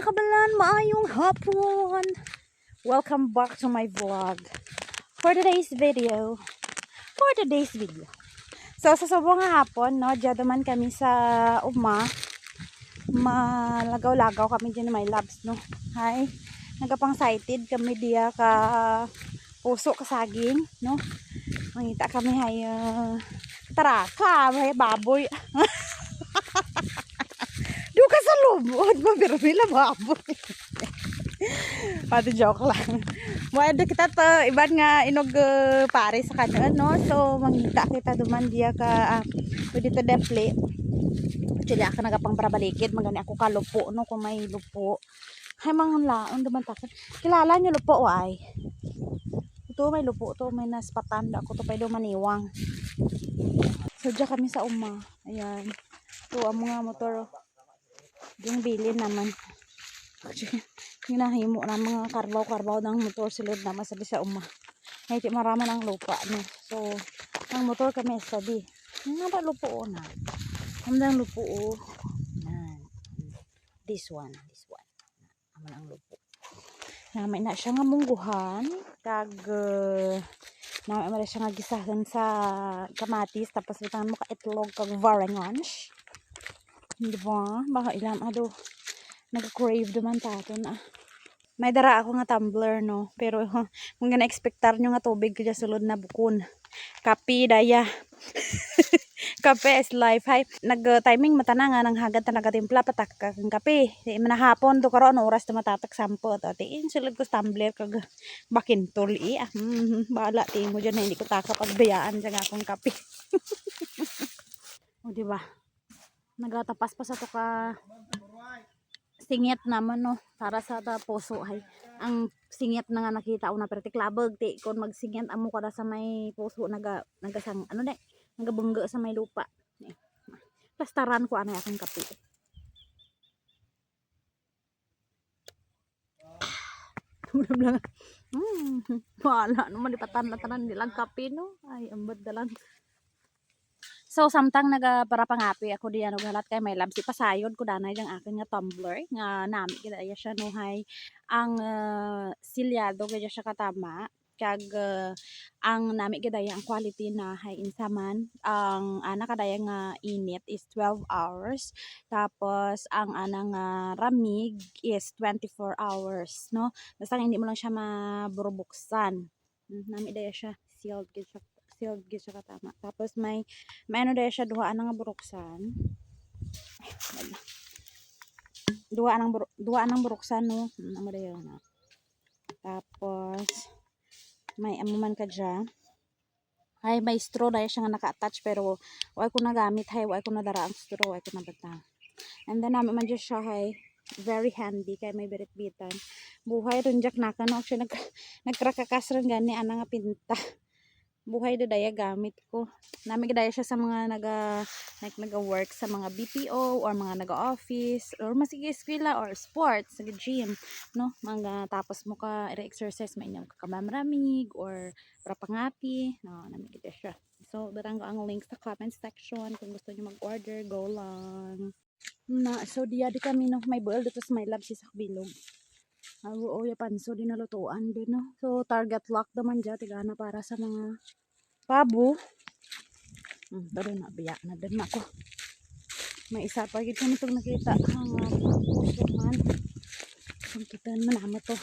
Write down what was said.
kabalan, maayong hapon. Welcome back to my vlog. For today's video. So sa subong nga hapon, no, diya naman kami sa Uma. Malagaw-lagaw kami dyan my loves, no. Hi. Nagapang sighted kami diya ka puso kasaging, no. Mangita kami hay taraka, hay baboy. Duka sa lubod, mabirmila baboy. Pati joke lang. Muada kita to, iban nga inog pare sa kanya, no? So, mangita kita duman dia ka, dito deple. Actually, ako nagapang parabalikid, magani ako ka lupo, no? Kung may lupo. Hay, mga laon duman takan. Kilala nyo lupo, ay? Ito, may lupo to, may naspatan. Ako to pa maniwang. So, diyan kami sa Uma. Ayan. Ito, ang mga motor. Yung bilin naman. Hinahimo na mga karbaw-karbaw ng motor silod na masabi sa Uma. Ay, di maraman ang lupa. No? So, ang motor kami sabi. Yung nga ba lupo na? Ang lupo o. This one. Aman ang lupo. Namay na siya nga mungguhan. Kag, namay na siya nga gisahan sa kamatis. Tapos, bitangan mo ka itlog kag varangansh. Diba? Baka ilam, nag-crave naman tato na. May dara ako nga tumbler, no? Pero, kung na-expectar nyo nga tubig kaya sulod na bukon. Kape, daya. Kape is life. Hay, nag-timing mata na nga, nang hagad na nagatimpla, patak kang kape. Di manahapon, do karoon, oras na matatak sampo. Tiin, sulod ko tumbler, kag bakin tuli. Bahala, tiin mo dyan, hindi ko takapagbayaan dyan akong kape. O, diba? Nagatapas pa sa to ka singit naman, no, para sa ta puso. Hay ang singit na nga nakita ko na pertiklabag ti kon magsingit amo kada sa may puso nagasang nagabungga sa may lupa. Plastaran ko anay akong kape. Wala naman lipatan na tanan nilang kape, no. Ay ambad dalang. So, samtang para pangapi ako diyan naghalat kay may labs ipasayod ko danay ang akin nga tumbler nga nami gidaya siya no hay ang silyado gaya siya katama kag ang nami gidaya ang quality na hay insaman ang ana kadaya nga init is 12 hours tapos ang ana nga ramig is 24 hours no basta hindi mo lang siya maburubuksan nami daya siya sealed gid siya katama. Tapos may ano dahil siya duhaan nga buruksan. Duhaan ng buruksan, no. Amo dahil na. Tapos may amuman ka dyan. Ay may straw dahil siya nga naka-attach pero wala ko nagamit hay wala ko nadara ang straw wala ko nabatang. And then namin man dyan siya hay very handy kay may birit-bitan. Buhay ron jak naka no actually nagkrakakas ron gani ana nga pinta. Buhay daya gamit ko. Nami daya siya sa mga naga-work sa mga BPO or mga naga-office or masige eskwela or sports, sa gym, no? Mga tapos mo ka exercise may inyong kakamamramig or para pangapi, no, nami daya siya. So, darang ko ang link sa comment section kung gusto niyo mag-order, go lang. So diya di kami no may boil dito sa may lab si sa bilog. O ya panso din nalutuan din no. So target lock naman dyan tigana para sa mga pabo. Pero nabiya na din ako. May isa pa gid kami itong nakita ang man. Kung kita man amo to.